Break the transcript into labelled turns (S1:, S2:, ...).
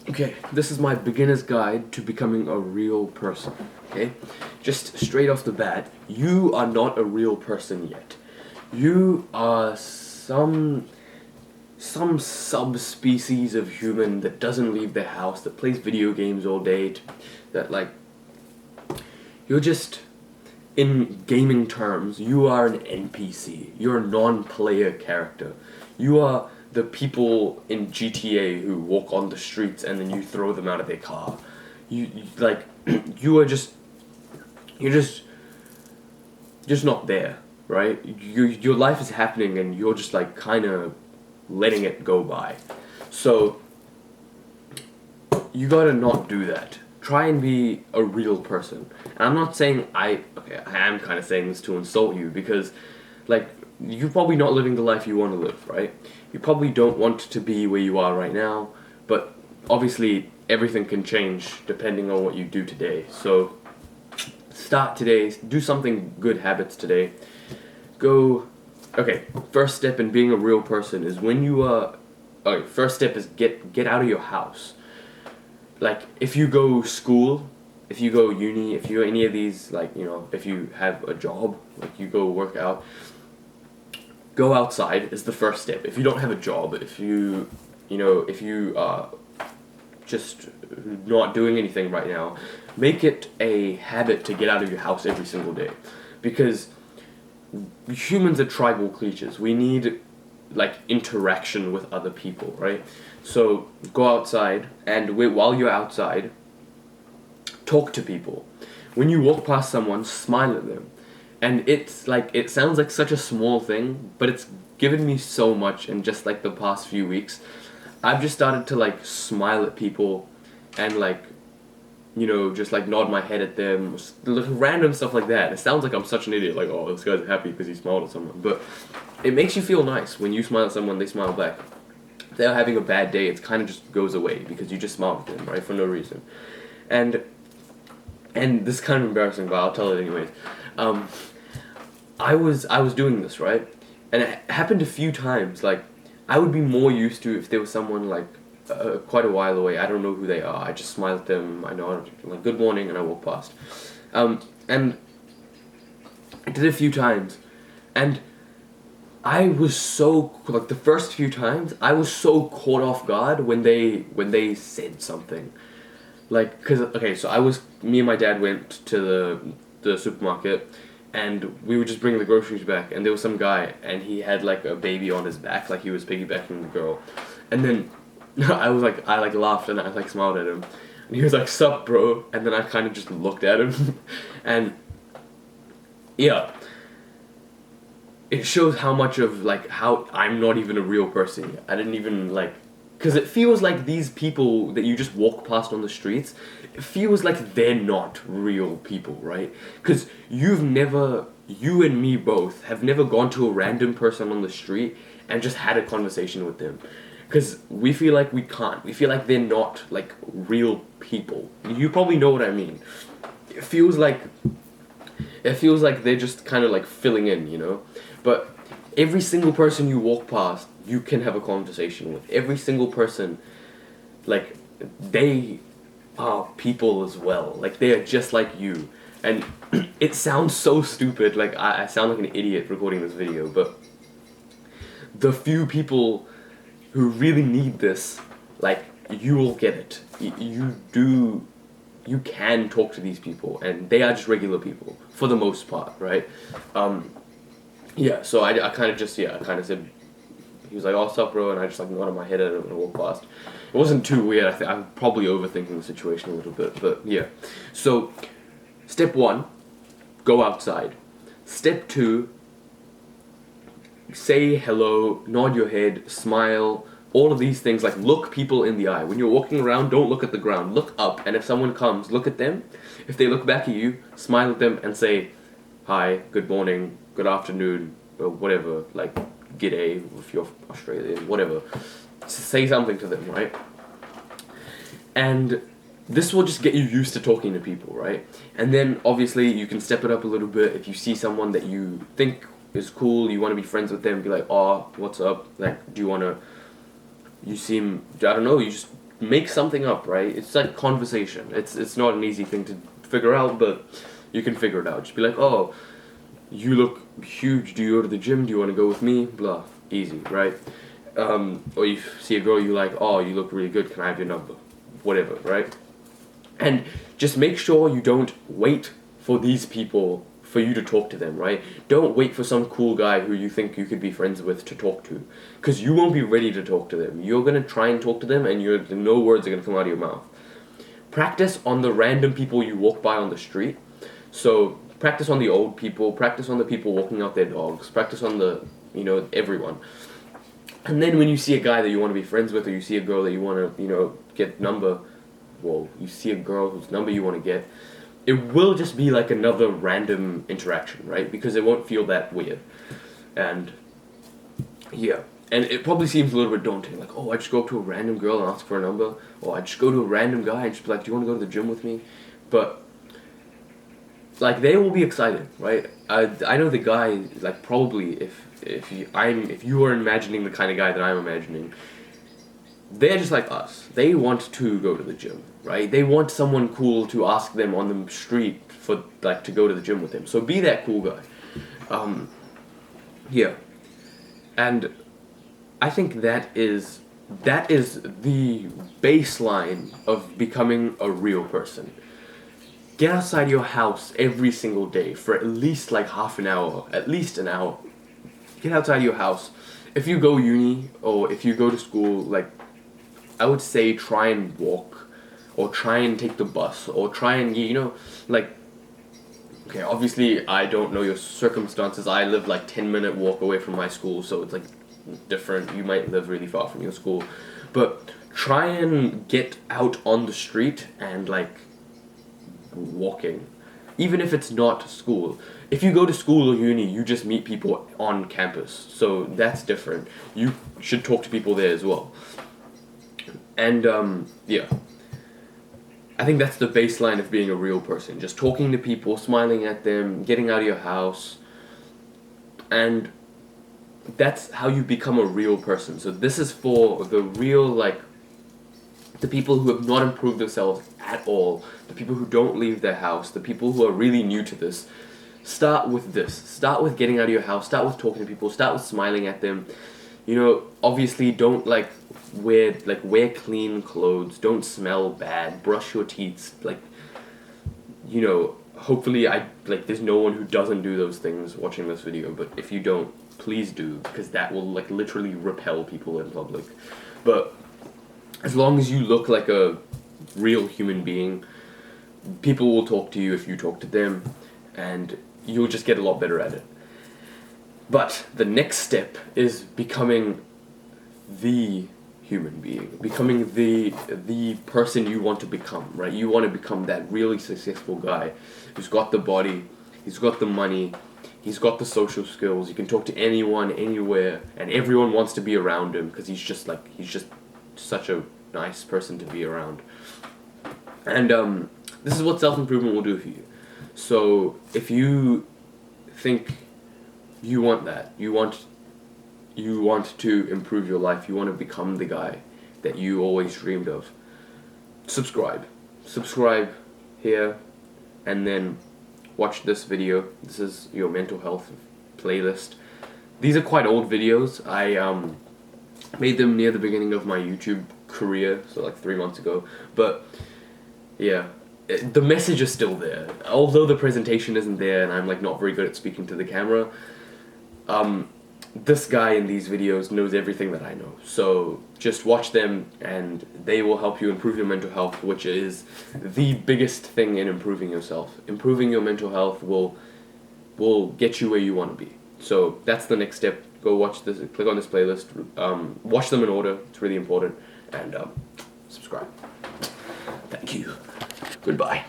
S1: Okay, this is my beginner's guide to becoming a real person. Okay? Just straight off the bat, you are not a real person yet. You are some subspecies of human that doesn't leave their house, that plays video games all day, that like you're just in gaming terms, you are an NPC. You're a non-player character. You are the people in GTA who walk on the streets and then you throw them out of their car. You like you are you're just not there, right? Your life is happening and you're just like kind of letting it go by. So you gotta not do that. Try and be a real person. And I'm not saying I am kind of saying this to insult you because, like, you're probably not living the life you want to live, right? You probably don't want to be where you are right now, but obviously everything can change depending on what you do today. So start today, do something good habits today. First step in being a real person is when you are, okay, first step is get out of your house. Like, if you go school, if you go uni, if you any of these, like, if you have a job, like you go work out, go outside is the first step. If you don't have a job, if you are just not doing anything right now, make it a habit to get out of your house every single day. Because humans are tribal creatures. We need, like, interaction with other people, right? So go outside, and while you're outside, talk to people. When you walk past someone, smile at them. And it's like, it sounds like such a small thing, but it's given me so much in just like the past few weeks. I've just started to like smile at people and like, just like nod my head at them, random stuff like that. It sounds like I'm such an idiot, like, oh, this guy's happy because he smiled at someone. But it makes you feel nice when you smile at someone, they smile back. If they're having a bad day, it kind of just goes away because you just smiled at them, right, for no reason. And this is kind of embarrassing, but I'll tell it anyways. I was doing this, right, and it happened a few times. Like, I would be more used to if there was someone like quite a while away. I don't know who they are. I just smile at them. I know, like, good morning, and I walk past. And I did it a few times, and I was so, like, the first few times, I was so caught off guard when they said something. Like, so me and my dad went to the supermarket, and we were just bringing the groceries back, and there was some guy, and he had, like, a baby on his back, like he was piggybacking the girl. And then I laughed, and I, like, smiled at him. And he was like, "Sup, bro?" And then I kind of just looked at him, and yeah. It shows how much of, like, how I'm not even a real person yet. I didn't even, like, because it feels like these people that you just walk past on the streets, it feels like they're not real people, right? Because you and me both have never gone to a random person on the street and just had a conversation with them. Because we feel like we can't. We feel like they're not, like, real people. You probably know what I mean. It feels like they're just kind of, like, filling in. But every single person you walk past, you can have a conversation with. Every single person, like, they are people as well. Like, they are just like you. And it sounds so stupid, like, I sound like an idiot recording this video, but the few people who really need this, like, you will get it. You can talk to these people, and they are just regular people, for the most part, right? Yeah, so I kind of said, he was like, "Oh, what's up, bro?" And I just, like, nodded my head at him and walked past. It wasn't too weird. I'm probably overthinking the situation a little bit, but yeah. So, step 1, go outside. Step 2, say hello, nod your head, smile, all of these things. Like, look people in the eye. When you're walking around, don't look at the ground. Look up, and if someone comes, look at them. If they look back at you, smile at them and say, "Hi, good morning, good afternoon," or whatever, like, g'day if you're Australian, whatever. Say something to them, right? And this will just get you used to talking to people, right? And then, obviously, you can step it up a little bit. If you see someone that you think is cool, you want to be friends with them, be like, "Oh, what's up? Like, do you want to," I don't know, you just make something up, right? It's like conversation. It's not an easy thing to figure out, but you can figure it out. Just be like, oh, you look huge. Do you go to the gym? Do you want to go with me? Blah. Easy, right? Or you see a girl you like, oh, you look really good. Can I have your number? Whatever, right? And just make sure you don't wait for these people for you to talk to them, right? Don't wait for some cool guy who you think you could be friends with to talk to, because you won't be ready to talk to them. You're gonna try and talk to them, and no words are gonna come out of your mouth. Practice on the random people you walk by on the street. So practice on the old people, practice on the people walking out their dogs, practice on the, everyone. And then when you see a guy that you want to be friends with, or you see a girl that you want to, get number, well, you see a girl whose number you want to get, it will just be like another random interaction, right? Because it won't feel that weird. And yeah, and it probably seems a little bit daunting, like, oh, I just go up to a random girl and ask for a number, or I just go to a random guy and just be like, do you want to go to the gym with me? But like, they will be excited, right? I know the guy, like, probably if you are imagining the kind of guy that I'm imagining, they're just like us. They want to go to the gym, right? They want someone cool to ask them on the street for, like, to go to the gym with them. So be that cool guy. Yeah. And I think that is the baseline of becoming a real person. Get outside your house every single day for at least like half an hour, at least an hour. Get outside your house. If you go uni or if you go to school, like, I would say try and walk, or try and take the bus, or try and, like, okay, obviously I don't know your circumstances. I live like 10-minute walk away from my school, so it's like different. You might live really far from your school, but try and get out on the street and, like, walking, even if it's not school. If you go to school or uni, you just meet people on campus, so that's different. You should talk to people there as well. And yeah, I think that's the baseline of being a real person. Just talking to people, smiling at them, getting out of your house, and that's how you become a real person. So this is for the real, like, the people who have not improved themselves at all, the people who don't leave their house, the people who are really new to this. Start with this. Start with getting out of your house. Start with talking to people. Start with smiling at them. Obviously don't, like, wear clean clothes. Don't smell bad. Brush your teeth. Like, hopefully there's no one who doesn't do those things watching this video, but if you don't, please do, because that will, like, literally repel people in public. But as long as you look like a real human being, people will talk to you if you talk to them, and you'll just get a lot better at it. But the next step is becoming the human being, becoming the person you want to become, right? You want to become that really successful guy who's got the body, he's got the money, he's got the social skills, you can talk to anyone, anywhere, and everyone wants to be around him because he's just such a nice person to be around. And this is what self-improvement will do for you. So if you think you want that, you want to improve your life, you want to become the guy that you always dreamed of, subscribe here, and then watch this video. This is your mental health playlist. These are quite old videos. I made them near the beginning of my YouTube career, so like 3 months ago, but yeah, the message is still there. Although the presentation isn't there and I'm, like, not very good at speaking to the camera, this guy in these videos knows everything that I know. So just watch them and they will help you improve your mental health, which is the biggest thing in improving yourself. Improving your mental health will get you where you want to be. So that's the next step. Go watch this, click on this playlist, watch them in order, it's really important, and subscribe. Thank you. Goodbye.